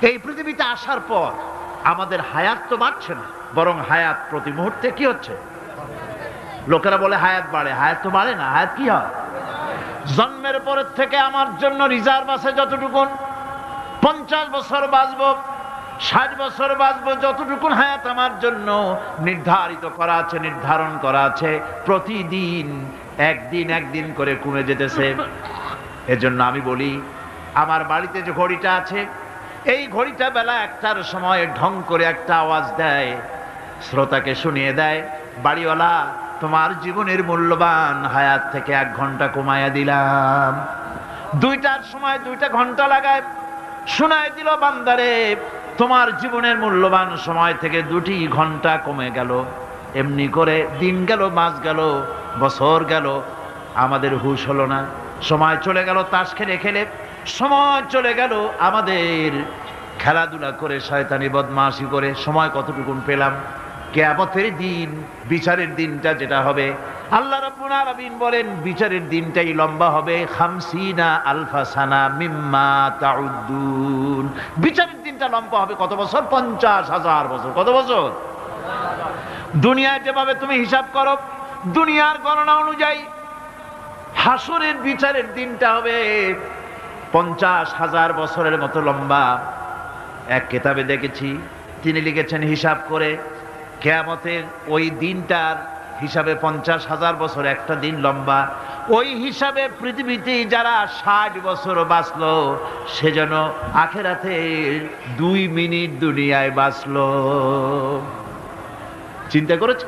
এই পৃথিবীতে আসার পর আমাদের হায়াত তো বাড়ছে না, বরং হায়াত প্রতি মুহূর্তে কি হচ্ছে? লোকেরা বলে হায়াত বাড়ে, হায়াত তো বাড়ে না। হায়াত কি হয়? জন্মের পরের থেকে আমার জন্য রিজার্ভ আছে যতটুকুন, 50 বছর বাঁচবো, 60 বছর বাঁচবো, যতটুকুন হায়াত আমার জন্য নির্ধারিত করা আছে, নির্ধারণ করা আছে, প্রতিদিন একদিন একদিন করে কমে যেতেছে। এজন্য আমি বলি, আমার বাড়িতে যে ঘড়িটা আছে, এই ঘড়িটা বেলা 1টার সময় ঢং করে একটা আওয়াজ দেয়, শ্রোতাকে শুনিয়ে দেয়, বাড়িওয়ালা তোমার জীবনের মূল্যবান হায়াত থেকে 1 ঘন্টা কমায়া দিলাম। 2টার সময় 2টা ঘন্টা লাগায় শোনায় দিল, বান্দারে তোমার জীবনের মূল্যবান সময় থেকে 2টি ঘন্টা কমে গেল। এমনি করে দিন গেল, মাস গেল, বছর গেল, আমাদের হুঁশ হলো না। সময় চলে গেল তাস খেলে খেলে, সময় চলে গেল আমাদের খেলাধুলা করে, শয়তানি বদমাশি করে। সময় কতটুকুন পেলাম? কিয়ামতের দিন, বিচারের দিনটা যেটা হবে, আল্লাহ রাব্বুল আলামিন বলেন বিচারের দিনটাই লম্বা হবে 50 আলফা সানা মিম্মা তাউদ্দুন। বিচারের দিনটা লম্বা হবে কত বছর? 50,000 বছর। কত বছর? দুনিয়ায় যেভাবে তুমি হিসাব করো, দুনিয়ার গণনা অনুযায়ী হাসরের বিচারের দিনটা হবে 50,000 বছরের মতো লম্বা। এক কিতাবে দেখেছি, তিনি লিখেছেন হিসাব করে, কিয়ামতের ওই দিনটার হিসাবে 50,000 বছর একটা দিন লম্বা। ওই হিসাবে পৃথিবীতে যারা 60 বছর বাঁচলো, সেজন্য আখেরাতে 2 মিনিট দুনিয়ায় বাঁচলো। চিন্তা করেছে?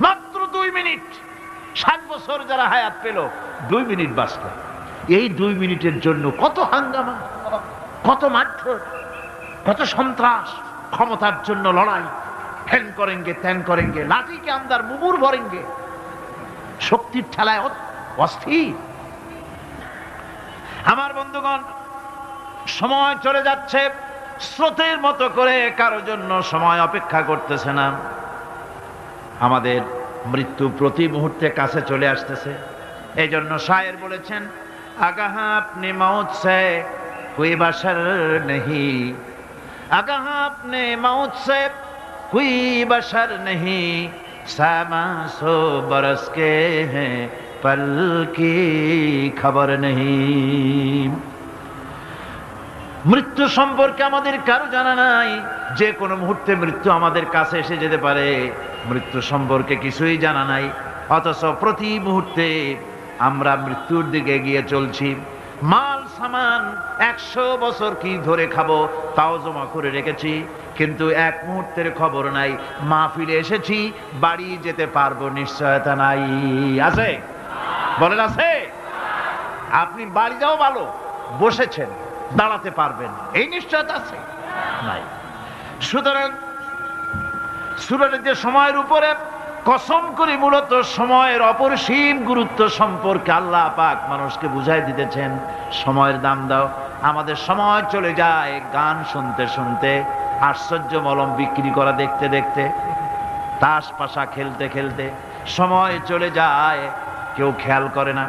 মাত্র 2 মিনিট। 60 বছর যারা হায়াত পেল, 2 মিনিট বাঁচলো। এই 2 মিনিটের জন্য কত হাঙ্গামা, কত মারধর, কত সন্ত্রাস, ক্ষমতার জন্য লড়াই, হ্যান করেঙ্গে ত্যান করেঙ্গে, লাঠিকে আমদার মুগুর ভরেঙ্গে, শক্তির ঠেলায় অস্থির। আমার বন্ধুগণ, সময় চলে যাচ্ছে স্রোতের মতো করে, কারোর জন্য সময় অপেক্ষা করতেছে না। আমাদের মৃত্যু প্রতি মুহূর্তে কাছে চলে আসতেছে। এই জন্য শায়ের বলেছেন, আগাহা আপনি মৌত সে কোই বাশার নেহি, আগাহা আপনি মৌত সে कोई बशर नहीं, सामा सो बरस के हैं पल की खबर नहीं। মৃত্যু সম্পর্কে আমাদের কারো জানা নাই, যে কোনো মুহূর্তে মৃত্যু আমাদের কাছে এসে যেতে পারে। মৃত্যু সম্পর্কে কিছুই জানা নাই, অথচ প্রতি মুহূর্তে আমরা মৃত্যুর দিকে এগিয়ে চলছি। মাল সামান 100 বছর কি ধরে খাবো তাও জমা করে রেখেছি, কিন্তু এক মুহূর্তের খবর নাই। মাহফিলে এসেছি, বাড়ি যেতে পারবো নিশ্চয়তা নাই। আছে? বলেন আছে? আপনি বাড়ি যাও ভালো, বসেছেন, দাঁড়াতে পারবেন, এই নিশ্চয়তা আছে? নাই। সুতরাং সূরার যে সময়ের উপরে কসম করে মূলত সময়ের অপরিসীম গুরুত্ব সম্পর্কে আল্লাহ পাক মানুষকে বুঝাই দিতেছেন। সময়ের দাম দাও। আমাদের সময় চলে যায় গান শুনতে শুনতে, আশ্চর্য মলম বিক্রি করা দেখতে দেখতে, তাস পাশা খেলতে খেলতে সময় চলে যায়, কেউ খেয়াল করে না।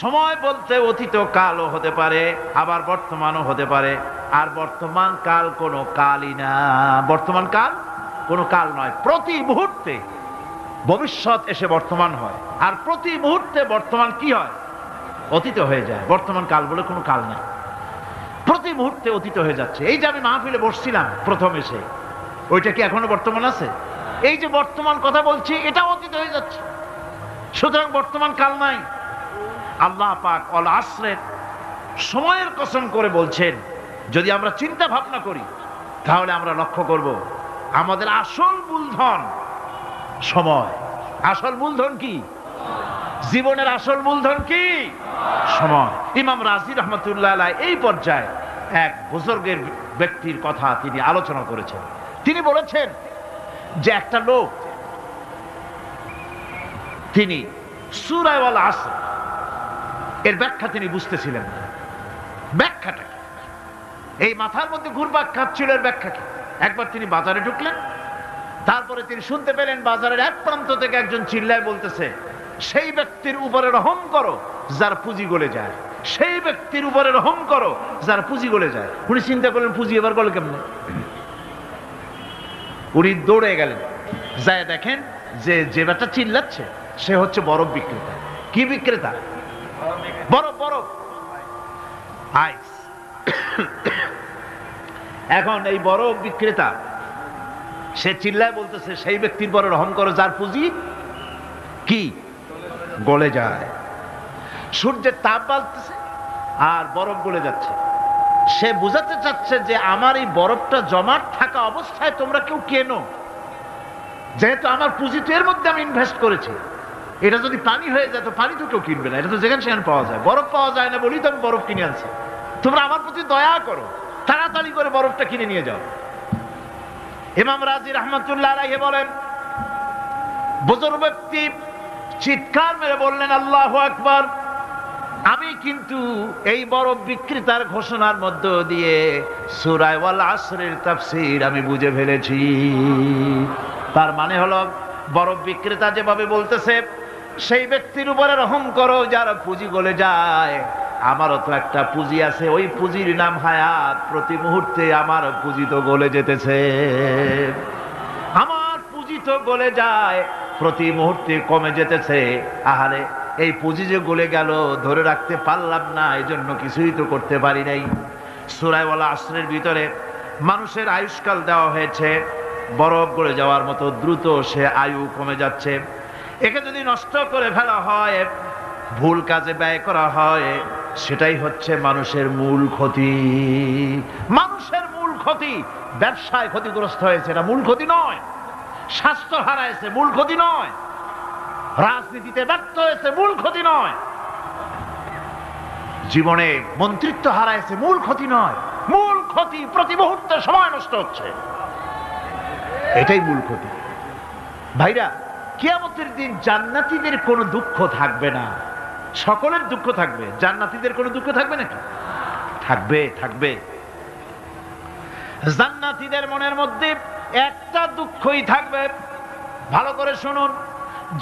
সময় বলতে অতীত কালও হতে পারে, আবার বর্তমানও হতে পারে। আর বর্তমান কাল কোনো কালই না। বর্তমান কাল কোনো কাল নয়। প্রতি মুহূর্তে ভবিষ্যৎ এসে বর্তমান হয়, আর প্রতি মুহূর্তে বর্তমান কি হয়? অতীত হয়ে যায়। বর্তমান কাল বলে কোনো কাল নাই, প্রতি মুহূর্তে অতীত হয়ে যাচ্ছে। এই যে আমি মাহফিলে বসছিলাম প্রথম এসে, ওইটা কি এখনো বর্তমান আছে? এই যে বর্তমান কথা বলছি, এটা অতীত হয়ে যাচ্ছে। সুতরাং বর্তমান কাল নাই। আল্লাহ পাক অল আসরের সময়ের কসম করে বলছেন। যদি আমরা চিন্তা ভাবনা করি, তাহলে আমরা লক্ষ্য করব আমাদের আসল মূলধন সময়। আসল মূলধন কি? জীবনের আসল মূলধন কি? সময়। ইমাম রাজি রহমতুল্লাহ আলাইহি এই পর্যায়ে এক বুজুর্গের ব্যক্তির কথা তিনি আলোচনা করেছেন। তিনি বলেছেন যে একটা লোক, তিনি সূরা আল আসর এর ব্যাখ্যা তিনি বুঝতেছিলেন না। ব্যাখ্যাটা কি? এই মাথার মধ্যে ঘুরপাক খাচ্ছিল এর ব্যাখ্যা কি? একবার তিনি বাজারে ঢুকলেন, তারপরে তিনি শুনতে পেলেন বাজারের এক প্রান্ত থেকে একজন চিল্লায় বলতেছে, সেই ব্যক্তির উপরে রহম করো যার পুঁজি গলে যায়। সেই ব্যক্তির উপরে রহম করো যার পুঁজি গলে যায়। উনি চিন্তা করলেন পুঁজি এবার গলে কেমনে, উনি দৌড়ে গেলেন, যায় দেখেন যে যে ব্যাটা চিল্লাচ্ছে সে হচ্ছে বরফ বিক্রেতা। কি বিক্রেতা? বরফ, বরফ, আইস। এখন এই বরফ বিক্রেতা সে চিল্লায় বলতেছে সেই ব্যক্তির পরে রহম করো যার পুঁজি কি গলে যায়। সূর্যের তাপ বাড়তেছে আর বরফ গলে যাচ্ছে। সে বুঝাতে চাচ্ছে যে আমার এই বরফটা জমাট থাকা অবস্থায় তোমরা কেউ কেনো, যেহেতু আমার পুঁজি তো এর মধ্যে আমি ইনভেস্ট করেছি। এটা যদি পানি হয়ে যায় তো পানি তো কেউ কিনবে না, এটা তো যেখানে সেখানে পাওয়া যায়। বরফ পাওয়া যায় না বলি তো আমি বরফ কিনে আনছি। তোমরা আমার প্রতি দয়া করো, তাড়াতাড়ি করে বরফটা কিনে নিয়ে যাও। ইমাম রাজি রহমতুল্লাহ আলাইহি বলেন, বুজুর্গ ব্যক্তি চিৎকার মেরে বললেন আল্লাহু আকবার, আমি কিন্তু এই বরফ বিক্রেতার ঘোষণার মধ্য দিয়ে সূরা ওয়াল আসরের তাফসীর আমি বুঝে ফেলেছি। তার মানে হলো বরফ বিক্রেতা যেভাবে বলতেছে সেই ব্যক্তির উপরে রহম করো যার পুঁজি গলে যায়, আমারও তো একটা পুঁজি আছে, ওই পুঁজির নাম হায়াত। প্রতি মুহূর্তে আমার পুঁজি তো গলে যেতেছে, আমার পুঁজি তো গলে যায়, প্রতি মুহূর্তে কমে যেতেছে। আহারে এই পুঁজি যে গলে গেল ধরে রাখতে পারলাম না, এই জন্য কিছুই তো করতে পারি নাই। সূরা ওয়াল আসরের ভিতরে মানুষের আয়ুষ্কাল দেওয়া হয়েছে, বরফ গলে যাওয়ার মতো দ্রুত সে আয়ু কমে যাচ্ছে। একে যদি নষ্ট করে ফেলা হয়, ভুল কাজে ব্যয় করা হয়, সেটাই হচ্ছে মানুষের মূল ক্ষতি। মানুষের মূল ক্ষতি। ব্যবসায় ক্ষতিগ্রস্ত হয়েছে, এটা মূল ক্ষতি নয়। স্বাস্থ্য হারাইছে, মূল ক্ষতি নয়। রাজনীতিতে ব্যর্থ হয়েছে, মূল ক্ষতি নয়। জীবনে মন্ত্রিত্ব হারাইছে, মূল ক্ষতি নয়। মূল ক্ষতি প্রতি মুহূর্তে সময় নষ্ট হচ্ছে, এটাই মূল ক্ষতি। ভাইরা, কিয়ামতের দিন জান্নাতীদের কোনো দুঃখ থাকবে না, সকলের দুঃখ থাকবে। জান্নাতীদের কোনো দুঃখ থাকবে নাকি? থাকবে, থাকবে। জান্নাতীদের মনের মধ্যে একটা দুঃখই থাকবে। ভালো করে শুনুন,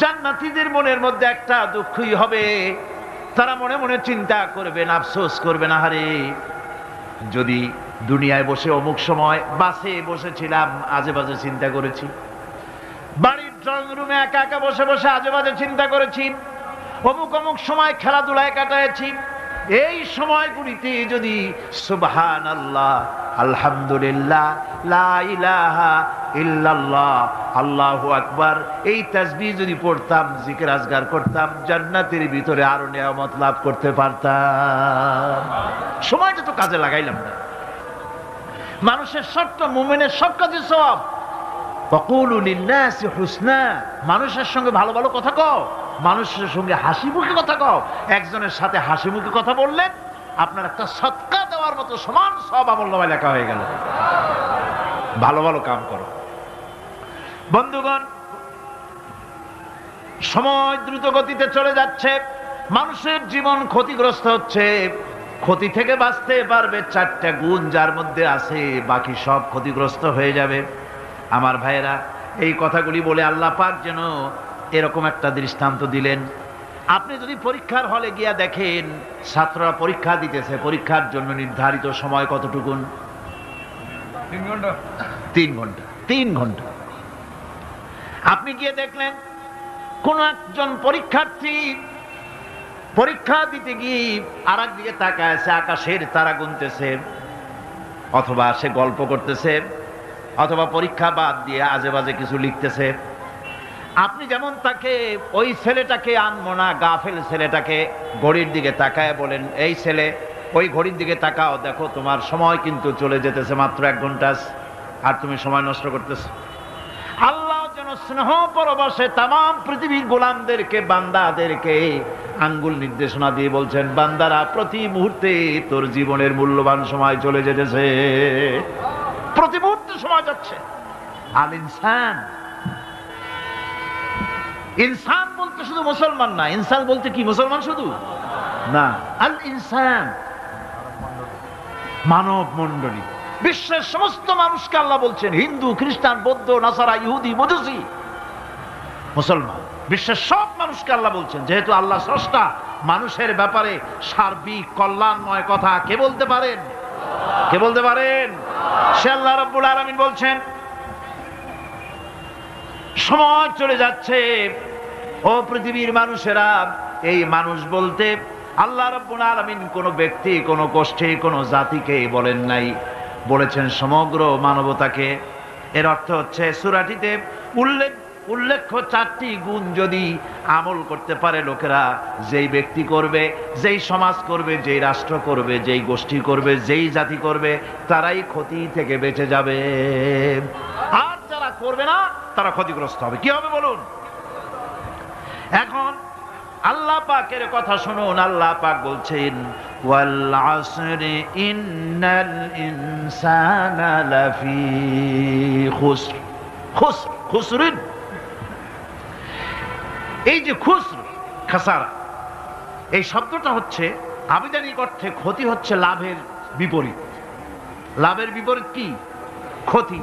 জান্নাতীদের মনের মধ্যে একটা দুঃখই হবে। তারা মনে মনে চিন্তা করবেন, আফসোস করবেন, আহারে যদি দুনিয়ায় বসে অমুক সময় বাসে বসেছিলাম, আজে বাজে চিন্তা করেছি, বাড়ির ড্রয়িং রুমে একা একা বসে বসে আজে বাজে চিন্তা করেছি, অমুক অমুক সময় খেলাধুলায় কাটাইছি। এই সময়গুলিতে যদি সুবহানাল্লাহ, আলহামদুলিল্লাহ, লা ইলাহা ইল্লাল্লাহ, আল্লাহু আকবার এই তাসবিহ যদি পড়তাম, জিকির আজগার করতাম, জান্নাতের ভিতরে আরো নিয়ামত লাভ করতে পারতাম। সময়টা তো কাজে লাগাইলাম না। মানুষের শর্ত, মুমিনের সব কাজে সওয়াব। ওয়াকুলু লিন্নাসি হুসনা, মানুষের সঙ্গে ভালো ভালো কথা কও, মানুষের সঙ্গে হাসি মুখে কথা কও। একজনের সাথে হাসি মুখে কথা বললেন, আপনার একটা সদকা দেওয়ার মতো সমান সওয়াব আমলনামায় লেখা হয়ে গেল। ভালো ভালো কাম করো। বন্ধুগণ, সময় দ্রুত গতিতে চলে যাচ্ছে, মানুষের জীবন ক্ষতিগ্রস্ত হচ্ছে। ক্ষতি থেকে বাঁচতে পারবে চারটা গুণ যার মধ্যে আছে, বাকি সব ক্ষতিগ্রস্ত হয়ে যাবে। আমার ভাইয়েরা, এই কথাগুলি বলে আল্লাহ পাক যেন এরকম একটা দৃষ্টান্ত দিলেন। আপনি যদি পরীক্ষার হলে গিয়া দেখেন ছাত্ররা পরীক্ষা দিতেছে, পরীক্ষার জন্য নির্ধারিত সময় কতটুকুন? 3 ঘন্টা। 3 ঘন্টা, 3 ঘন্টা। আপনি গিয়ে দেখলেন কোন একজন পরীক্ষার্থী পরীক্ষা দিতে গিয়ে আর একদিকে তাকায় আছে, আকাশের তারা গুনতেছে, অথবা সে গল্প করতেছে, অথবা পরীক্ষা বাদ দিয়ে আজে বাজে কিছু লিখতেছে। আপনি যেমন তাকে, ওই ছেলেটাকে আনবো না, গাফেল ছেলেটাকে ঘড়ির দিকে তাকায় বলেন, এই ছেলে ওই ঘড়ির দিকে তাকাও, দেখো তোমার সময় কিন্তু চলে যেতেছে মাত্র 1 ঘন্টা, আর তুমি সময় নষ্ট করতেছো। আল্লাহ যেন স্নেহ পরবশে তামাম পৃথিবীর গোলামদেরকে, বান্দাদেরকে আঙ্গুল নির্দেশনা দিয়ে বলছেন, বান্দারা প্রতি মুহূর্তে তোর জীবনের মূল্যবান সময় চলে যেতেছে, প্রতি মুহূর্তে সময় যাচ্ছে। আল ইনসান, ইনসান বলতে শুধু মুসলমান না, ইনসান বলতে কি মুসলমান শুধু না, আল ইনসান মানব মণ্ডলী, বিশ্বের সমস্ত মানুষকে আল্লাহ বলছেন, হিন্দু, খ্রিস্টান, বৌদ্ধ, নাসারা, ইহুদি, মজুসি, মুসলমান, বিশ্বের সব মানুষকে আল্লাহ বলছেন। যেহেতু আল্লাহ স্রষ্টা, মানুষের ব্যাপারে সার্বিক কল্যাণময় কথা কে বলতে পারেন? কে বলতে পারেন? সে আল্লাহ রাব্বুল আলামিন বলছেন, সময় চলে যাচ্ছে ও পৃথিবীর মানুষেরা, এই মানুষ বলতে আল্লাহ রাব্বুল আলামিন কোন ব্যক্তি, কোন গোষ্ঠী, কোন জাতিকে বলেন নাই, বলেছেন সমগ্র মানবতাকে। এর অর্থ হচ্ছে সূরাটিতে উল্লেখ্য 4টি গুণ যদি আমল করতে পারে লোকেরা, যেই ব্যক্তি করবে, যেই সমাজ করবে, যেই রাষ্ট্র করবে, যেই গোষ্ঠী করবে, যেই জাতি করবে, তারাই ক্ষতি থেকে বেঁচে যাবে। আর যারা করবে না তারা ক্ষতিগ্রস্ত হবে। কি হবে বলুন? এখন আল্লাহ পাকের কথা শুনুন। আল্লাহ পাক বলছেন, ওয়াল আসরি ইন্নাল ইনসানা লাফি খুসর। খুসরিন, এই যে খুসর, খাসারা, এই শব্দটা হচ্ছে আবিধানিক অর্থে ক্ষতি হচ্ছে লাভের বিপরীত। লাভের বিপরীত কি? ক্ষতি।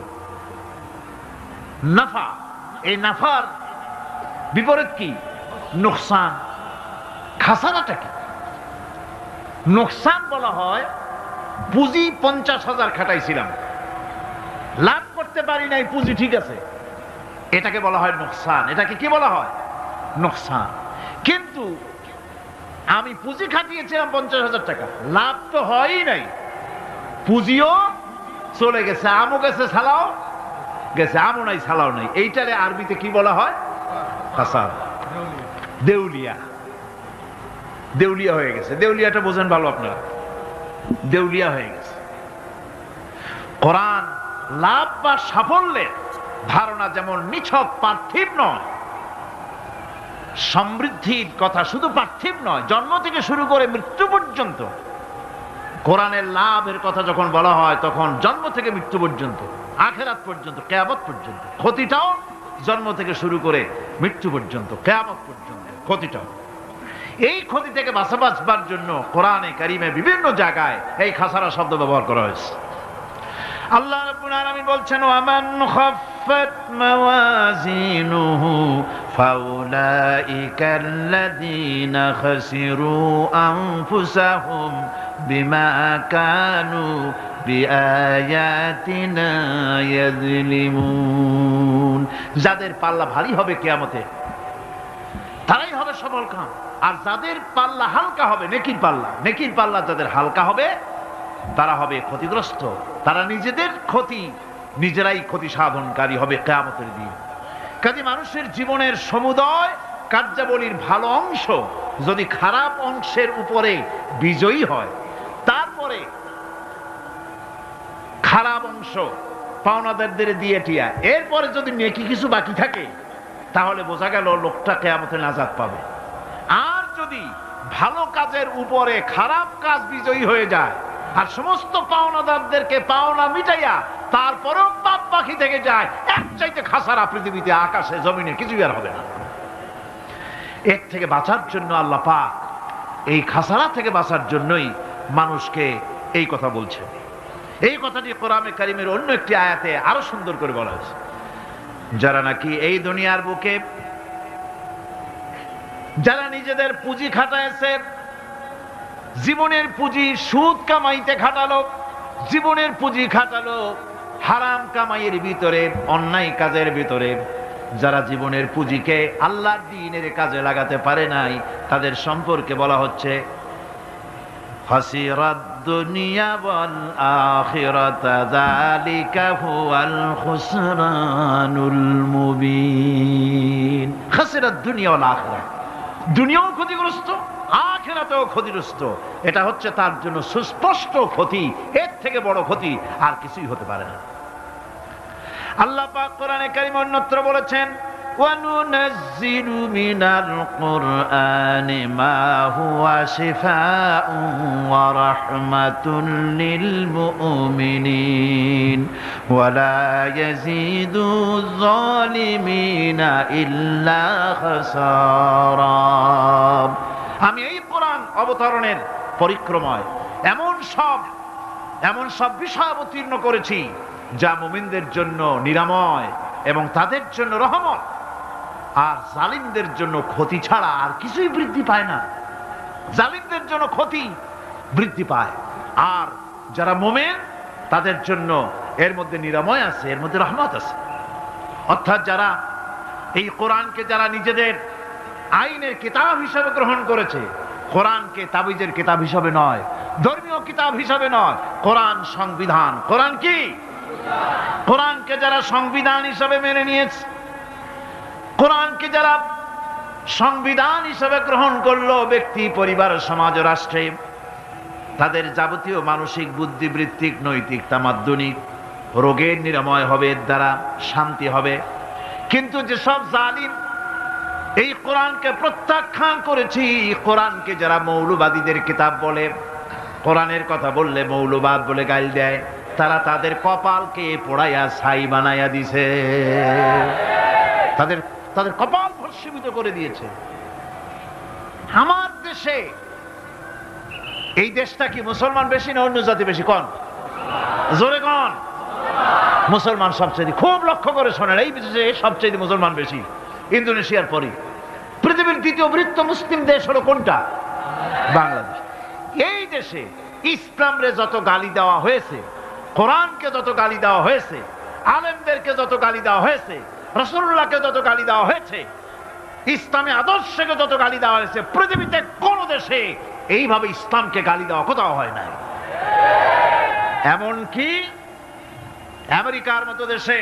নাফা, এই নাফার বিপরীত কি? নোকসান। খাসারাটা কি? নোকসান বলা হয় পুঁজি 50,000 খাটাইছিলাম, লাভ করতে পারি নাই, পুঁজি ঠিক আছে, এটাকে বলা হয় নোকসান। এটাকে কি বলা হয়? নোকসান। কিন্তু আমি পুঁজি খাটিয়েছিলাম 50,000 টাকা, লাভ তো হয়ই নাই, পুঁজিও চলে গেছে, আমও গেছে, সালাও গেছে, আমও নাই, সালাও নাই। এইটারে আরবিতে কি বলা হয়? খাসারা, দেউলিয়া। দেউলিয়া হয়ে গেছে। দেউলিয়াটা বোঝেন ভালো আপনারা, দেউলিয়া হয়ে গেছে। কোরআন লাভ বা সাফল্যের ধারণা যেমন নিছক পার্থিব নয়, সমৃদ্ধির কথা শুধু পার্থিব নয়, জন্ম থেকে শুরু করে মৃত্যু পর্যন্ত কোরআনের লাভের কথা যখন বলা হয় তখন জন্ম থেকে মৃত্যু পর্যন্ত, আখিরাত পর্যন্ত, কিয়ামত পর্যন্ত। ক্ষতিটাও জন্ম থেকে শুরু করে মৃত্যু পর্যন্ত, কিয়ামত পর্যন্ত ক্ষতিটাও। এই ক্ষতি থেকে বাঁচবার জন্য কোরআনে কারিমে বিভিন্ন জায়গায় এই খাসারা শব্দ ব্যবহার করা হয়েছে। আল্লাহ রাব্বুল আলামিন বলছেন, ওয়ামান খাফফাত মাওয়াজিনুহু ফাউলাইকাল্লাযীনা খাসিরু আনফুসাহুম বিমা কানু বিআয়াতিনা ইয়াযলিমুন। যাদের পাল্লা ভারী হবে কিয়ামতে তারাই হবে সফলকাম, আর যাদের পাল্লা হালকা হবে, নেকির পাল্লা যাদের হালকা হবে তারা হবে ক্ষতিগ্রস্ত। তারা নিজেরাই ক্ষতি সাধনকারী হবে কিয়ামতের দিন। কাজে মানুষের জীবনের সমুদয় কার্যাবলীর ভালো অংশ যদি খারাপ অংশের উপরে বিজয়ী হয়, তারপরে খারাপ অংশ পাওনাদারদের দিয়ে টিয়া, এরপরে যদি নেকি কিছু বাকি থাকে, তাহলে বোঝা গেল লোকটা কিয়ামতে নাজাত পাবে। আর যদি ভালো কাজের উপরে খারাপ কাজ বিজয়ী হয়ে যায় আর সমস্ত পাওনাদারদেরকে পাওনা মিটাইয়া তারপরেও পাপ বাকি থেকে যায়, এক চাইতে খাসারা পৃথিবীতে, আকাশে, জমিনে কিছুই আর হবে না। এর থেকে বাঁচার জন্য আল্লাহ পাক এই খাসারা থেকে বাঁচার জন্যই মানুষকে এই কথা বলছে। এই কথাটি কোরআনে কারিমের অন্য একটি আয়াতে আরো সুন্দর করে বলা হয়েছে, যারা নাকি এই দুনিয়ার বুকে যারা নিজেদের পুঁজি খাটাইছে, জীবনের পুঁজি সুদ কামাইতে খাটালো, জীবনের পুঁজি খাটালো হারাম কামাইয়ের ভিতরে, অন্যায় কাজের ভিতরে, যারা জীবনের পুঁজিকে আল্লাহর দ্বীনের কাজে লাগাতে পারে নাই, তাদের সম্পর্কে বলা হচ্ছে খাসিরাদ দুনিয়া ওয়াল আখিরাতা যালিকা হুয়াল খুসরানুল মুবিন। খাসিরাদ দুনিয়া ওয়াল আখিরাত, দুনিয়াও ক্ষতিগ্রস্ত, আখিরাতেও ক্ষতিগ্রস্ত। এটা হচ্ছে তার জন্য সুস্পষ্ট ক্ষতি, এর থেকে বড় ক্ষতি আর কিছুই হতে পারে না। আল্লাহ পাক কোরআনে কারীমে অন্যত্র বলেছেন, وَنُنَزِّلُ مِنَ الْقُرْآنِ مَا هُوَ شِفَاءٌ وَرَحْمَةٌ لِلْمُؤْمِنِينَ وَلَا يَزِيدُ الظَّالِمِينَ إِلَّا خَسَارًا। আমি এই কোরআন অবতরণের পরিক্রমায় এমন সব বিষয় অবতীর্ণ করেছি যা মুমিনদের জন্য নিরাময় এবং তাদের জন্য রহমত, আর জালিমদের জন্য ক্ষতি ছাড়া আর কিছুই বৃদ্ধি পায় না। জালিমদের জন্য ক্ষতি বৃদ্ধি পায়। আর যারা মুমিন তাদের জন্য এর মধ্যে নিরাময় আছে, এর মধ্যে রহমত আছে। অর্থাৎ যারা এই কোরআনকে যারা নিজেদের আইনের কিতাব হিসাবে গ্রহণ করেছে, কোরআনকে তাবিজের কিতাব হিসাবে নয়, ধর্মীয় কিতাব হিসাবে নয়, কোরআন সংবিধান। কোরআন কি? কোরআনকে যারা সংবিধান হিসাবে মেনে নিয়েছে, কোরআনকে যারা সংবিধান হিসাবে গ্রহণ করলো, ব্যক্তি, পরিবার, সমাজ, রাষ্ট্রে তাদের যাবতীয় মানসিক, বুদ্ধিবৃত্তিক, নৈতিক, তামাদ্দুনিক রোগের নিরাময় হবে, এর দ্বারা শান্তি হবে। কিন্তু যেসব জালিম এই কোরআনকে প্রত্যাখ্যান করেছি, কোরআনকে যারা মৌলবাদীদের কিতাব বলে, কোরআনের কথা বললে মৌলবাদ বলে গাইল দেয়, তারা তাদের কপালকে পোড়াইয়া ছাই বানাইয়া দিছে, তাদের তাদের কপাল ভস্মীভূত করে দিয়েছে। আমার দেশে, এই দেশটা কি মুসলমান বেশি না অন্য জাতি বেশি? কোন? জোরে কোন? মুসলমান সবচেয়ে। খুব লক্ষ্য করে শোনেন, এই দেশে সবচেয়ে মুসলমান বেশি, ইন্দোনেশিয়ার পরে। পৃথিবীর দ্বিতীয় বৃহত্তম মুসলিম দেশ হলো কোনটা? বাংলাদেশ। এই দেশে ইসলামরে যত গালি দেওয়া হয়েছে, কোরআনকে যত গালি দেওয়া হয়েছে, আলেমদেরকে যত গালি দেওয়া হয়েছে, রাসূলুল্লাহকে যত গালি দেওয়া হয়েছে, ইসলামী আদর্শকে যত গালি দেওয়া হয়েছে, পৃথিবীতে কোন দেশে এইভাবে ইসলামকে গালি দেওয়া কোথাও হয় নাই। এমনকি আমেরিকার মতো দেশে,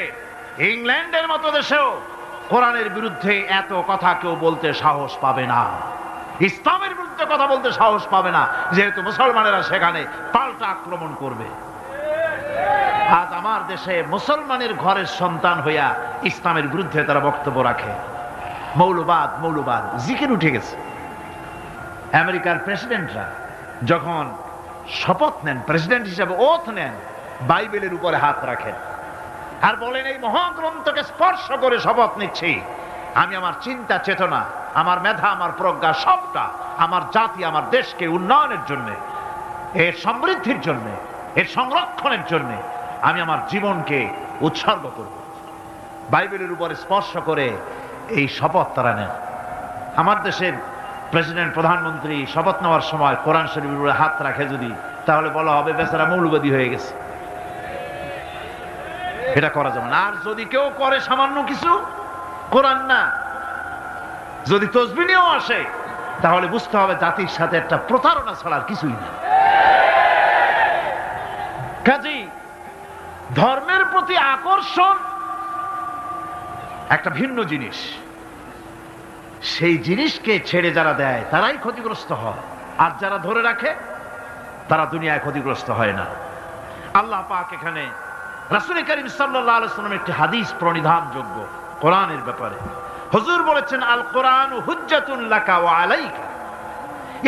ইংল্যান্ডের মতো দেশেও কোরআনের বিরুদ্ধে এত কথা কেউ বলতে সাহস পাবে না, ইসলামের বিরুদ্ধে কথা বলতে সাহস পাবে না, যেহেতু মুসলমানেরা সেখানে পাল্টা আক্রমণ করবে। আজ আমার দেশে মুসলমানের ঘরের সন্তান হইয়া ইসলামের বিরুদ্ধে তারা বক্তব্য রাখে। মৌলবাদ, মৌলবাদ জিকির উঠে গেছে। আমেরিকার প্রেসিডেন্টরা যখন শপথ নেন, প্রেসিডেন্ট হিসাবে ওথ নেন, বাইবেলের উপরে হাত রাখেন আর বলেন, এই মহাগ্রন্থকে স্পর্শ করে শপথ নিচ্ছি, আমি আমার চিন্তা চেতনা, আমার মেধা, আমার প্রজ্ঞা সবটা আমার জাতি, আমার দেশকে উন্নয়নের জন্য, এর সমৃদ্ধির জন্য, এর সংরক্ষণের জন্য আমি আমার জীবনকে উৎসর্গ করব। বাইবেলের উপরে স্পর্শ করে এই শপথ তারা নেন। আমার দেশের প্রেসিডেন্ট, প্রধানমন্ত্রী শপথ নেওয়ার সময় কোরআন শরীফের উপরে হাত রাখে যদি, তাহলে বলা হবে বেচারা মৌলবাদী হয়ে গেছে। এটা করা যাবে না। আর যদি কেউ করে সামান্য কিছু, কোরআন না, যদি তসবিহ নিয়েও আসে, তাহলে বুঝতে হবে জাতির সাথে একটা প্রতারণা ছাড়া আর কিছুই না। কাজেই ধর্মের প্রতি আকর্ষণ একটা ভিন্ন জিনিস, সেই জিনিসকে ছেড়ে যারা দেয় তারাই ক্ষতিগ্রস্ত হয়, আর যারা ধরে রাখে তারা দুনিয়ায় ক্ষতিগ্রস্ত হয় না। আল্লাহ পাক এখানে রাসূল করিম সাল্লাল্লাহু আলাইহি ওয়াসাল্লামের একটি হাদিস প্রণিধানযোগ্য কোরআনের ব্যাপারে। হুজুর বলেছেন, আল কোরআন হুজ্জাতুন লাকা ওয়া আলাইকা।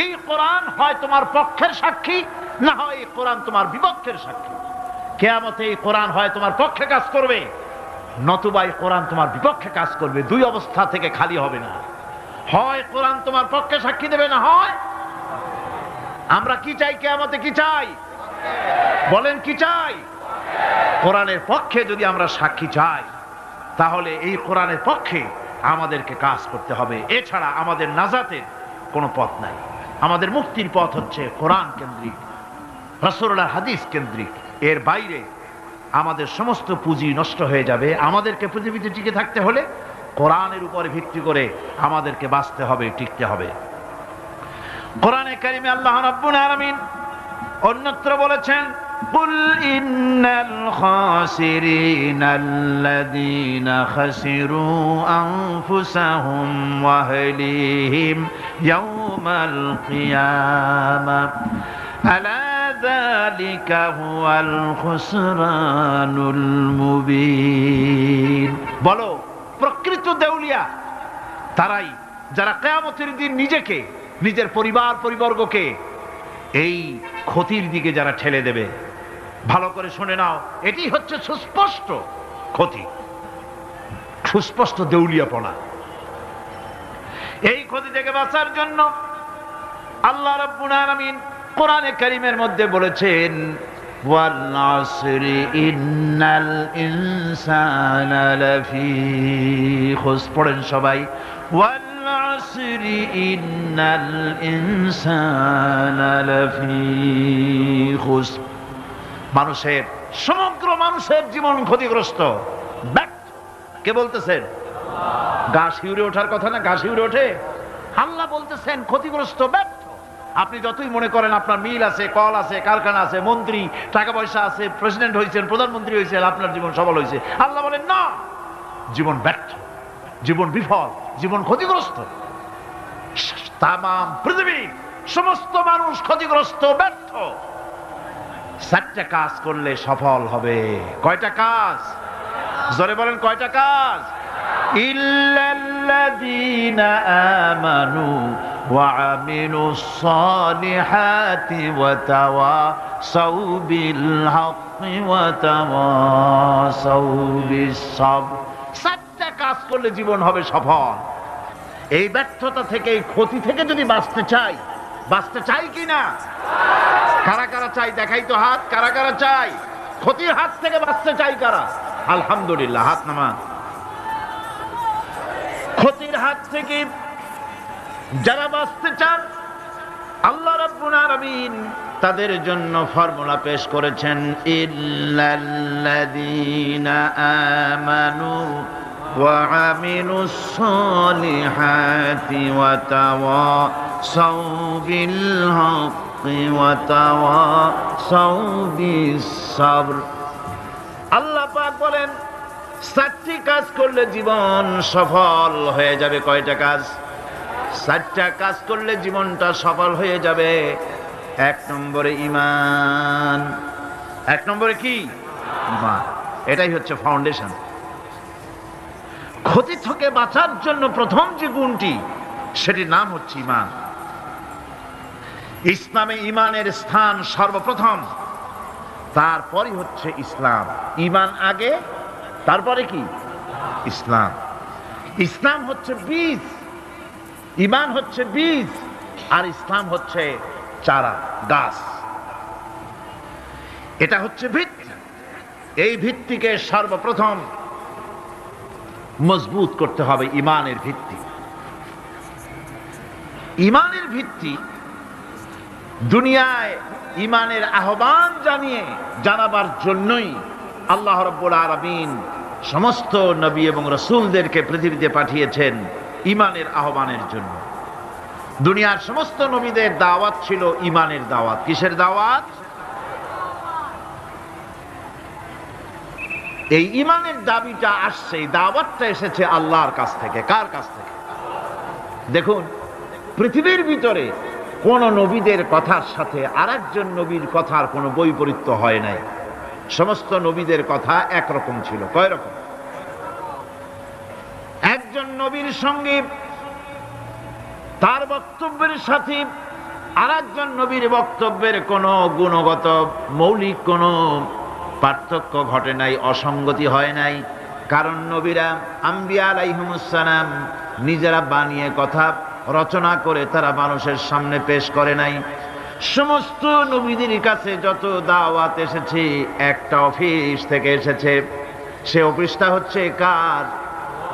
এই কোরআন হয় তোমার পক্ষের সাক্ষী, না হয় এই কোরআন তোমার বিপক্ষের সাক্ষী। কিয়ামতে এই কোরআন হয় তোমার পক্ষে কাজ করবে, নতুবা এই কোরআন তোমার বিপক্ষে কাজ করবে। দুই অবস্থা থেকে খালি হবে না, হয় কোরআন তোমার পক্ষে সাক্ষী দেবে, না হয়। আমরা কি চাই? কিয়ামতে কি চাই? বলেন কি চাই? কোরআনের পক্ষে যদি আমরা সাক্ষী চাই, তাহলে এই কোরআনের পক্ষে আমাদেরকে কাজ করতে হবে। এছাড়া আমাদের নাজাতের কোনো পথ নাই। আমাদের মুক্তির পথ হচ্ছে কোরআন কেন্দ্রিক, রাসূলুল্লাহর হাদিস কেন্দ্রিক। এর বাইরে আমাদের সমস্ত পুঁজি নষ্ট হয়ে যাবে। আমাদেরকে পৃথিবীতে টিকে থাকতে হলে কোরআনের উপরে ভিত্তি করে আমাদেরকে বাঁচতে হবে, টিকতে হবে। কোরআনে কারিমে আল্লাহ রাব্বুল আলামিন অন্যত্র বলেছেন, কুল ইন্নাল খাসিরিনাল্লাযীনা খাসিরু আনফুসাহুম ওয়া আহলিহিম ইয়াওমাল কিয়ামাহ আলা যালিকা হুয়াল খুসরানুল মুবিন। বলো, প্রকৃত দেউলিয়া তারাই যারা কিয়ামতের দিন নিজেকে, নিজের পরিবার পরিবর্গকে এই ক্ষতির দিকে যারা ঠেলে দেবে। ভালো করে শুনে নাও, এটি হচ্ছে সুস্পষ্ট ক্ষতি, সুস্পষ্ট দেউলিয়াপনা। এই ক্ষতি থেকে বাঁচার জন্য আল্লাহ রাব্বুল আলামিন কোরআনে কারীমের মধ্যে বলেছেন, ওয়াল আসরি ইন্নাল ইনসানা লাফি খুসর। পড়েন সবাই, ওয়াল العصر إن الإنسان لفي خسر। মানুষের সমগ্র মানুষের জীবন ক্ষতিগ্রস্ত, ব্যর্থ। কে বলতেছেন? গা শিউরে ওঠার কথা না? গা শিউরে ওঠে। আল্লাহ বলতেছেন ক্ষতিগ্রস্ত, ব্যর্থ। আপনি যতই মনে করেন আপনার মিল আছে, কল আছে, কারখানা আছে, মন্ত্রী, টাকা পয়সা আছে, প্রেসিডেন্ট হয়েছেন, প্রধানমন্ত্রী হয়েছেন, আপনার জীবন সফল হয়েছে, আল্লাহ বলেন না, জীবন ব্যর্থ, জীবন বিফল, জীবন ক্ষতিগ্রস্ত। তাম পৃথিবীর সমস্ত মানুষ ক্ষতিগ্রস্ত, ব্যর্থ। 4টা কাজ করলে সফল হবে। কয়টা কাজ? জোরে বলেন, কয়টা কাজ? ইল্লাল্লাযীনা আমানু ওয়া আমিলুস সালিহাতি ওয়া তাওয়াসাউ বিল হাক্কি ওয়া তাওয়াসাউ বিস সাবর। 4টা কাজ করলে জীবন হবে সফল। এই ব্যর্থতা থেকে, এই ক্ষতি থেকে যদি বাঁচতে চাই কিনা? কারা কারা চাই? দেখাই তো হাত। কারা কারা চাই? ক্ষতির হাত থেকে বাঁচতে চাই কারা? আলহামদুলিল্লাহ, হাত নামান। ক্ষতির হাত থেকে যারা বাঁচতে চান, আল্লাহ রাব্বুল আলামিন তাদের জন্য ফর্মুলা পেশ করেছেন, ইল্লাল্লাযীনা আমানু ওয়া আমিলুস সালিহাতি ওয়া তাওয়াসাউ বিল হাক্কি ওয়া তাওয়াসাউ বিস সাবর। আল্লাহ পাক বলেন 4টি কাজ করলে জীবন সফল হয়ে যাবে। কয়টা কাজ? 4টা কাজ করলে জীবনটা সফল হয়ে যাবে। 1 নম্বরে ঈমান। 1 নম্বরে কি? ঈমান। এটাই হচ্ছে ফাউন্ডেশন। ক্ষতি থেকে বাঁচার জন্য প্রথম যে গুণটি, সেটির নাম হচ্ছে ঈমান। ইসলামে ঈমানের স্থান সর্বপ্রথম, তারপরই হচ্ছে ইসলাম। ঈমান আগে, তারপরে কি? ইসলাম। ইসলাম হচ্ছে বীজ, ঈমান হচ্ছে বীজ, আর ইসলাম হচ্ছে চারা, গাছ। এটা হচ্ছে ভিত্তি। এই ভিত্তিকে সর্বপ্রথম মজবুত করতে হবে। ঈমানের ভিত্তি, ঈমানের ভিত্তি দুনিয়ায় ঈমানের আহ্বান জানাবার জন্যই আল্লাহ রাব্বুল আলামিন সমস্ত নবী এবং রাসূলদেরকে পৃথিবীতে পাঠিয়েছেন ঈমানের আহ্বানের জন্য। দুনিয়ার সমস্ত নবীদের দাওয়াত ছিল ঈমানের দাওয়াত। কিসের দাওয়াত? এই ঈমানের দাবিটা আসছে, এই দাওয়াতটা এসেছে আল্লাহর কাছ থেকে। কার কাছ থেকে? দেখুন, পৃথিবীর ভিতরে কোন নবীদের কথার সাথে আরেকজন নবীর কথার কোনো বৈপরীত্য হয় নাই। সমস্ত নবীদের কথা একরকম ছিল। কয় রকম? একজন নবীর সঙ্গে তার বক্তব্যের সাথে আরেকজন নবীর বক্তব্যের কোনো গুণগত মৌলিক কোনো পার্থক্য ঘটে নাই, অসঙ্গতি হয় নাই। কারণ নবীরা, আম্বিয়া আলাইহিমুস সালাম, নিজেরা বানিয়ে কথা রচনা করে তারা মানুষের সামনে পেশ করে নাই। সমস্ত নবীদের কাছে যত দাওয়াত এসেছে, একটা অফিস থেকে এসেছে। সে অফিসটা হচ্ছে কার?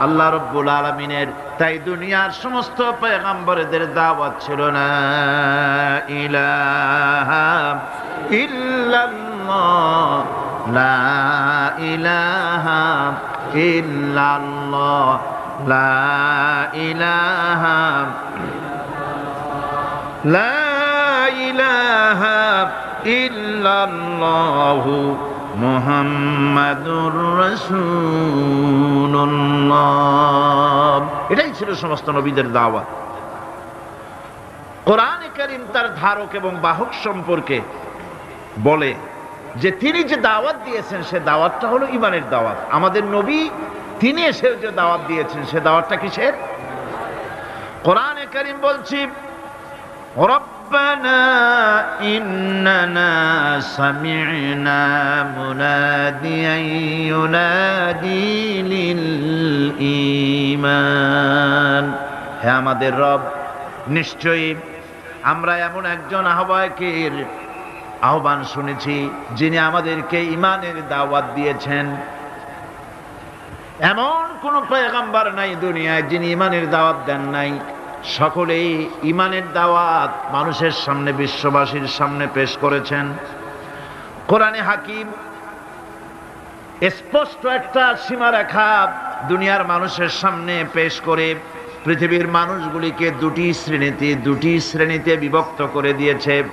আল্লাহ রাব্বুল আলামিনের। তাই দুনিয়ার সমস্ত পয়গম্বরদের দাওয়াত ছিল না ইলাহা ইল্লাল্লাহ, লা ইলাহা ইল্লাল্লাহ, লা ইলাহা, লা ইলাহা ইল্লাল্লাহু মুহাম্মাদুর রাসূলুল্লাহ। এটাই ছিল সমস্ত নবীদের দাওয়াত। কোরআনে কারীম তার ধারক এবং বাহক সম্পর্কে বলে যে তিনি যে দাওয়াত দিয়েছেন সে দাওয়াতটা হলো ঈমানের দাওয়াত। আমাদের নবী তিনি এসে যে দাওয়াত দিয়েছেন সে দাওয়াতটা কিসের? কোরআনে কারীম বলছি, রব্বানা ইন্নানা সামি'না মুনাদিয়ান ইউনাদি লিল ঈমান। হে আমাদের রব, নিশ্চয়ই আমরা এমন একজন আহ্বায়কের আহ্বান শুনেছি যিনি আমাদেরকে ঈমানের দাওয়াত দিয়েছেন। এমন কোন পয়গম্বর নাই দুনিয়ায় যিনি ঈমানের দাওয়াত দেন নাই। সকলেই ঈমানের দাওয়াত মানুষের সামনে, বিশ্ববাসীর সামনে পেশ করেছেন। কোরআনে হাকিম স্পষ্ট একটা সীমারেখা দুনিয়ার মানুষের সামনে পেশ করে পৃথিবীর মানুষগুলিকে দুটি শ্রেণীতে বিভক্ত করে দিয়েছে।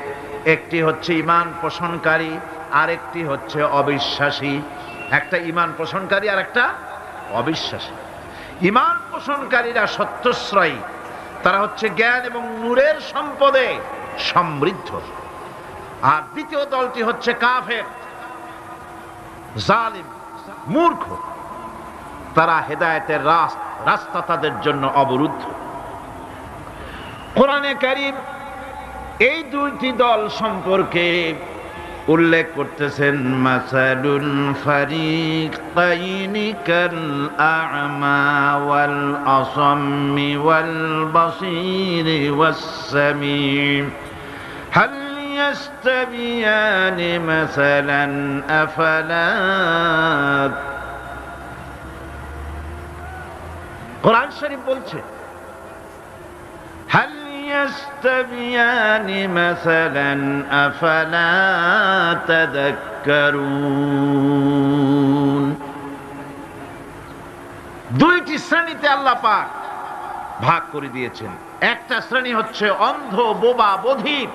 একটি হচ্ছে ঈমান পোষণকারী, আরেকটি হচ্ছে অবিশ্বাসী। একটা ঈমান পোষণকারী আর একটা অবিশ্বাসী। ঈমান পোষণকারীরা সত্যশ্রয়ী, তারা হচ্ছে জ্ঞান এবং নূরের সম্পদে সমৃদ্ধ। আর দ্বিতীয় দলটি হচ্ছে কাফের, জালিম, মূর্খ। তারা হেদায়েতের রাস্তা তাদের জন্য অবরুদ্ধ। কোরআনে কারীম এই দুইটি দল সম্পর্কে উল্লেখ করতেছেন, মাসালুল ফারিকাইনি কাল আ'মা ওয়াল আসাম্মি ওয়াল বাসীরি ওয়াস সামীম হাল ইয়াস্তাবিয়ানি মাসালান আফালা। কোরআন শরীফ বলছে, হাল ইয়াস্তাবিয়ানি মাসালান আফালা তাযাক্কারুন। দুইটি শ্রেণীতে আল্লাহ পাক ভাগ করে দিয়েছেন। একটা শ্রেণী হচ্ছে অন্ধ, বোবা, বধির।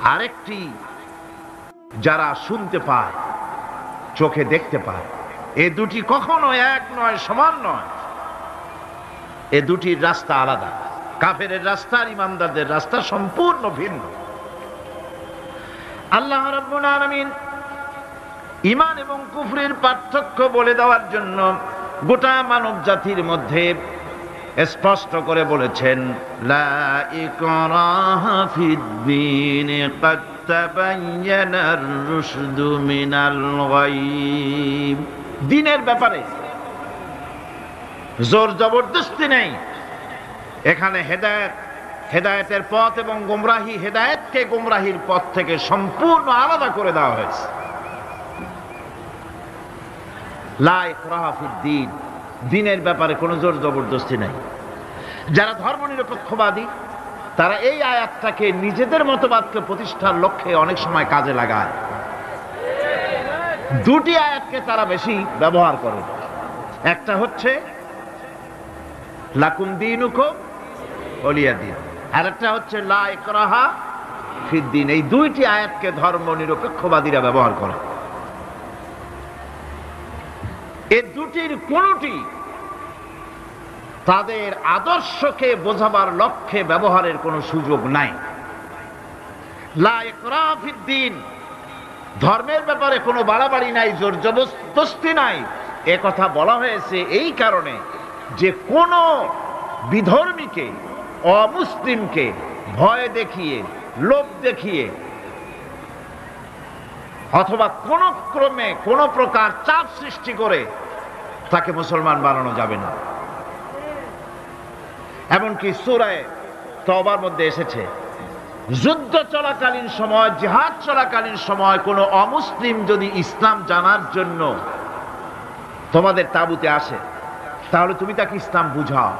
আরেকটি যারা শুনতে পায়, চোখে দেখতে পায়। এ দুটি কখনো এক নয়, সমান নয়। এ দুটির রাস্তা আলাদা। কাফেরের রাস্তা আর ঈমানদারদের রাস্তা সম্পূর্ণ ভিন্ন। আল্লাহ রাব্বুল আলামিন ঈমান এবং কুফরের পার্থক্য বলে দেওয়ার জন্য গোটা মানব জাতির মধ্যে স্পষ্ট করে বলেছেন, লা ইকরাহা ফিদ-দীন ক্বাদ তাবায়্যানার রুশদু মিনাল গায়ব। দ্বীনের ব্যাপারে জোর জবরদস্তি নেই। এখানে হেদায়েতের পথ এবং গোমরাহি, হেদায়েতকে গোমরাহির পথ থেকে সম্পূর্ণ আলাদা করে দেওয়া হয়েছে। লা ইকরাহা ফিদ-দীন, দ্বীনের ব্যাপারে কোনো জোর জবরদস্তি নেই। যারা ধর্মনিরপেক্ষবাদী তারা এই আয়াতটাকে নিজেদের মতবাদকে প্রতিষ্ঠার লক্ষ্যে অনেক সময় কাজে লাগায়। দুটি আয়াতকে তারা বেশি ব্যবহার করে। একটা হচ্ছে লাকুম দীনুকুম ওয়ালিয়া দীন, আর একটা হচ্ছে লা ইকরাহা ফিদ-দীন। এই দুইটি আয়াতকে ধর্মনিরপেক্ষবাদীরা ব্যবহার করে। এই দুটির কোনটি তাদের আদর্শকে বোঝাবার লক্ষ্যে ব্যবহারের কোনো সুযোগ নাই। লা ইকরাহা ফিদ-দীন, ধর্মের ব্যাপারে কোনো বাড়াবাড়ি নাই, জোর জবরদস্তি নাই। এ কথা বলা হয়েছে এই কারণে যে কোনো বিধর্মীকে, অমুসলিমকে ভয় দেখিয়ে, লোভ দেখিয়ে অথবা কোন ক্রমে কোন প্রকার চাপ সৃষ্টি করে তাকে মুসলমান বানানো যাবে না। এমনকি সূরা তওবার মধ্যে এসেছে, যুদ্ধ চলাকালীন সময়, জিহাদ চলাকালীন সময় কোন অমুসলিম যদি ইসলাম জানার জন্য তোমাদের তাঁবুতে আসে, তাহলে তুমি তাকে ইসলাম বুঝাও।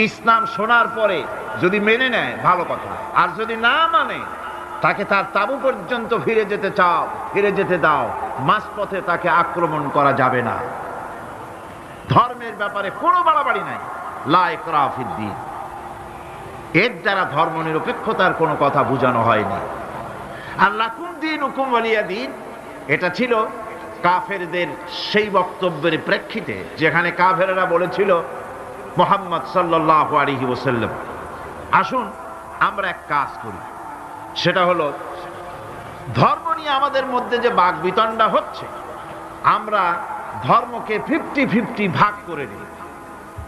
ইসলাম শোনার পরে যদি মেনে নেয় ভালো কথা, আর যদি না মানে তাকে তার তাঁবু পর্যন্ত ফিরে যেতে দাও। মাঝপথে তাকে আক্রমণ করা যাবে না। ধর্মের ব্যাপারে কোনো বাড়াবাড়ি নাই। লা ইকরাহা ফিদ-দীন, এর দ্বারা ধর্মনিরপেক্ষতার কোনো কথা বোঝানো হয়নি। আর লাকুম দীনুকুম ওয়ালিয়া দীন, এটা ছিল কাফেরদের সেই বক্তব্যের প্রেক্ষিতে যেখানে কাফেরেরা বলেছিল, মুহাম্মদ সাল্লাল্লাহু আলাইহি ওয়াসাল্লাম, আসুন আমরা এক কাজ করি। সেটা হলো, ধর্ম নিয়ে আমাদের মধ্যে যে বাকবিতণ্ডা হচ্ছে, আমরা ধর্মকে 50-50 ভাগ করে নিই।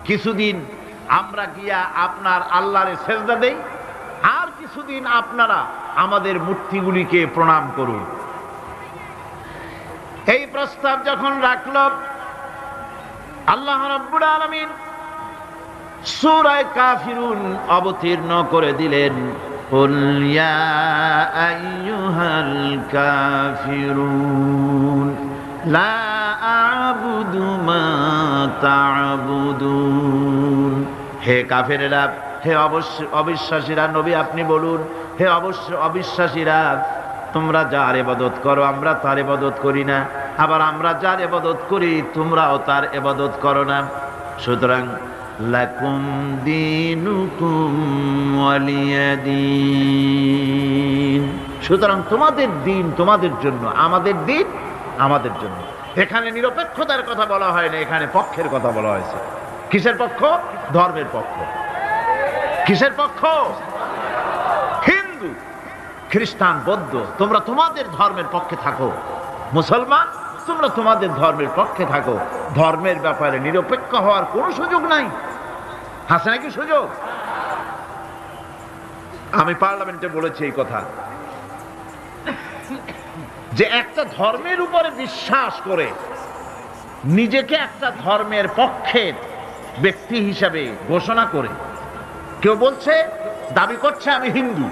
কিছুদিন আমরা গিয়া আপনার আল্লাহরে সেজদা দেই, আর কিছুদিন আপনারা আমাদের মূর্তিগুলিকে প্রণাম করুন। এই প্রস্তাব যখন রাখল, আল্লাহ রাব্বুল আলামিন সূরা কাফিরুন অবতীর্ণ করে দিলেন, কুল ইয়া আইয়ুহাল কাফিরুন লা আ'বুদু মা তা'বুদুন। হে কাফেরেরা, হে অবিশ্বাসীরা, নবী আপনি বলুন, হে অবিশ্বাসীরা, তোমরা যার ইবাদত করো আমরা তার ইবাদত করি না, আবার আমরা যার ইবাদত করি তোমরাও তার ইবাদত করো না। সুতরাং লাকুম দীনুকুম ওয়ালিয়া দীন, সুতরাং তোমাদের দিন তোমাদের জন্য, আমাদের দিন আমাদের জন্য। এখানে নিরপেক্ষতার কথা বলা হয় না, এখানে পক্ষের কথা বলা হয়েছে। কিসের পক্ষ? ধর্মের পক্ষ। কিসের পক্ষ? হিন্দু, খ্রিস্টান, বৌদ্ধ, তোমরা তোমাদের ধর্মের পক্ষে থাকো। মুসলমান, তোমরা তোমাদের ধর্মের পক্ষে থাকো। ধর্মের ব্যাপারে নিরপেক্ষ হওয়ার কোনো সুযোগ নাই। আছে নাকি সুযোগ? আমি পার্লামেন্টে বলেছি এই কথা, যে একটা ধর্মের উপরে বিশ্বাস করে নিজেকে একটা ধর্মের পক্ষের ব্যক্তি হিসাবে ঘোষণা করে কেউ বলছে, দাবি করছে আমি হিন্দু,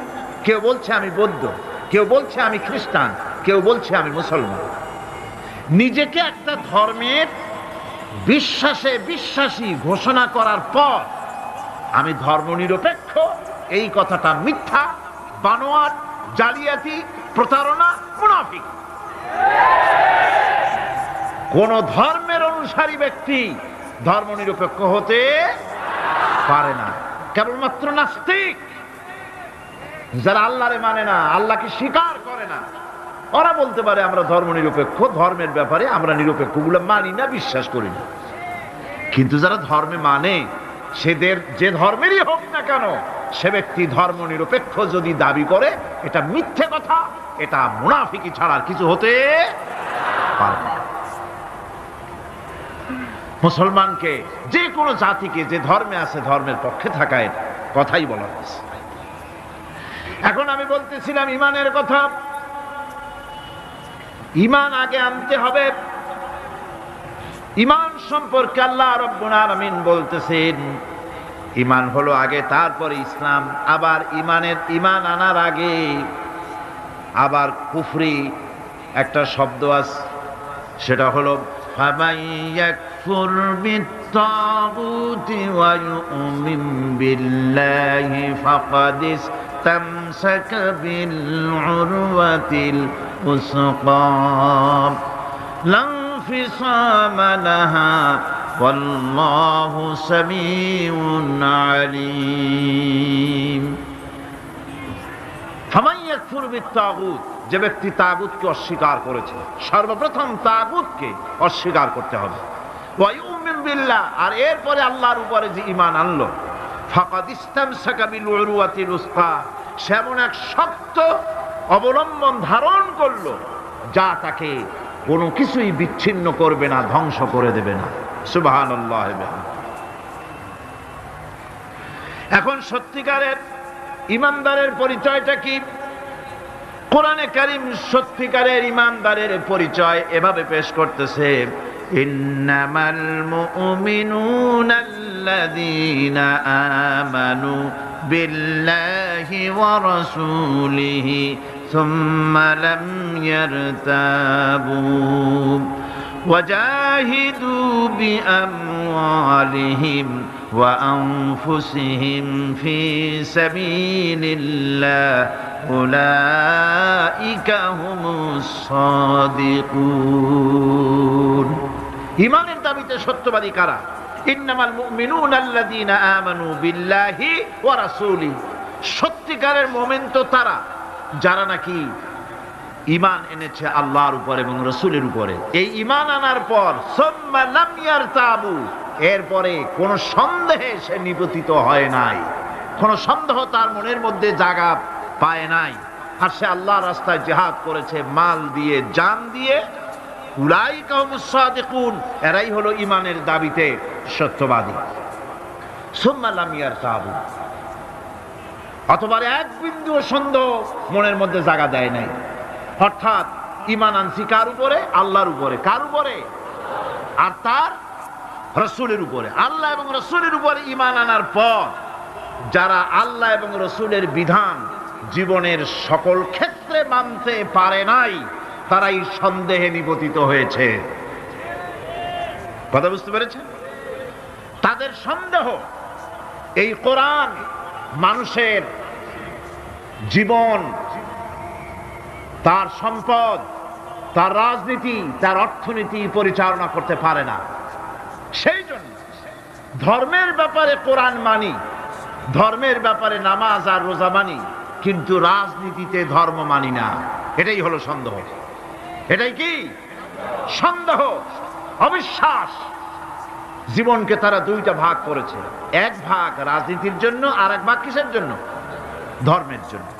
কেউ বলছে আমি বৌদ্ধ, কেউ বলছে আমি খ্রিস্টান, কেউ বলছে আমি মুসলমান। নিজেকে একটা ধর্মের বিশ্বাসী ঘোষণা করার পর আমি ধর্মনিরপেক্ষ, এই কথাটা মিথ্যা, বানোয়াট, জালিয়াতি, প্রতারণা, মুনাফিক। কোন ধর্মের অনুসারী ব্যক্তি ধর্মনিরপেক্ষ হতে পারে না। কেবলমাত্র নাস্তিক, যারা আল্লাহরে মানে না, আল্লাহকে স্বীকার করে না, ওরা বলতে পারে আমরা ধর্মনিরপেক্ষ, ধর্মের ব্যাপারে আমরা নিরপেক্ষ, গুলো মানি না, বিশ্বাস করি না। কিন্তু যারা ধর্মে মানে, সেদের যে ধর্মেরই হোক না কেন, সে ব্যক্তি ধর্মনিরপেক্ষ যদি দাবি করে, এটা মিথ্যে কথা, এটা মুনাফিকি ছাড়া আর কিছু হতে পারে না। মুসলমানকে, যে কোনো জাতিকে যে ধর্মে আছে ধর্মের পক্ষে থাকার কথাই বলা হয়েছে। এখন আমি বলতেছিলাম ইমানের কথা। ইমান আগে আনতে হবে। ইমান সম্পর্কে আল্লাহ রাব্বুল আলামিন বলতেছেন, ইমান হলো আগে, তারপরে ইসলাম। আবার ইমান আনার আগে আবার কুফরি একটা শব্দ আছে, সেটা হলো ফামান ইয়াকফুর বিত্তাগুতি ওয়া ইউমিন বিল্লাহি ফাকাদ ইসতামসাকা বিল উরওয়াতিল উসকা লা ইনফিসামা লাহা ওয়াল্লাহু সামিউন আলীম। ফামান ইয়াকফুর বিত্তাগুত, যে ব্যক্তি তাগুতকে অস্বীকার করেছে, সর্বপ্রথম তাগুতকে অস্বীকার করতে হবে। ওয়া ইউমিন বিল্লাহ, আর এরপরে আল্লাহর উপরে যে ঈমান আনলো, ফাকাদ ইসতামসাকা বিল উরওয়াতিল উসকা, সেমন এক শক্ত অবলম্বন ধারণ করলো যা তাকে কোনো কিছুই বিচ্ছিন্ন করবে না, ধ্বংস করে দেবে না। সুবহানাল্লাহ। এখন সত্যিকারের ঈমানদারের পরিচয়টা কি? কোরআনে কারীম সত্যিকারের ঈমানদারের পরিচয় এভাবে পেশ করতেছে, ইন্নামাল মুমিনুনা আল্লাযীনা আমানু বিল্লাহি ওয়া রাসূলিহি সুম্মা লাম ইয়ারতাবু ওয়াজাহিদু বিআমওয়ালিহিম ওয়া আনফুসিহিম ফি সাবিলিল্লাহ উলাইকা হুমুস সাদিকুন। ঈমানের দাবিতে সত্যবাদী কারা? ইন্নামাল মুমিনুনা আল্লাযীনা আমানু বিল্লাহি ওয়া রাসূলিহি, সত্যিকারের মুমিন তো তারা যারা নাকি ঈমান এনেছে আল্লাহর উপর এবং রাসূলের উপরে। এই ঈমান আনার পর সুম্মা লাম ইয়ারতাবু, এরপরে কোন সন্দেহে সে নিপতিত হয় নাই, কোন সন্দেহ তার মনের মধ্যে জায়গা পায় নাই, আর সে আল্লাহর রাস্তায় জিহাদ করেছে মাল দিয়ে, জান দিয়ে। উলাইকা হুমুস সাদিকুন, এরাই হলো ঈমানের দাবিতে সত্যবাদী। সুম্মা লাম ইয়ারতাবু, অথবা এক বিন্দু সন্দেহ মনের মধ্যে জায়গা দেয় নাই। অর্থাৎ ঈমান আনছি কার উপরে? আল্লাহর উপরে। কার উপরে? আর তার রাসূলের উপরে। আল্লাহ এবং রাসূলের উপরে ঈমান আনার পর যারা আল্লাহ এবং রাসূলের বিধান জীবনের সকল ক্ষেত্রে মানতে পারে নাই, তারাই সন্দেহে নিপতিত হয়েছে। কথা বুঝতে পেরেছেন? তাদের সন্দেহ এই কোরআন মানুষের জীবন, তার সম্পদ, তার রাজনীতি, তার অর্থনীতি পরিচালনা করতে পারে না। সেই জন্য ধর্মের ব্যাপারে কোরআন মানি, ধর্মের ব্যাপারে নামাজ আর রোজা মানি, কিন্তু রাজনীতিতে ধর্ম মানি না। এটাই হলো সন্দেহ। এটাই কি সন্দেহ, অবিশ্বাস। জীবনকে তারা দুইটা ভাগ করেছে, এক ভাগ রাজনীতির জন্য আর এক ভাগ কিসের জন্য? ধর্মের জন্য।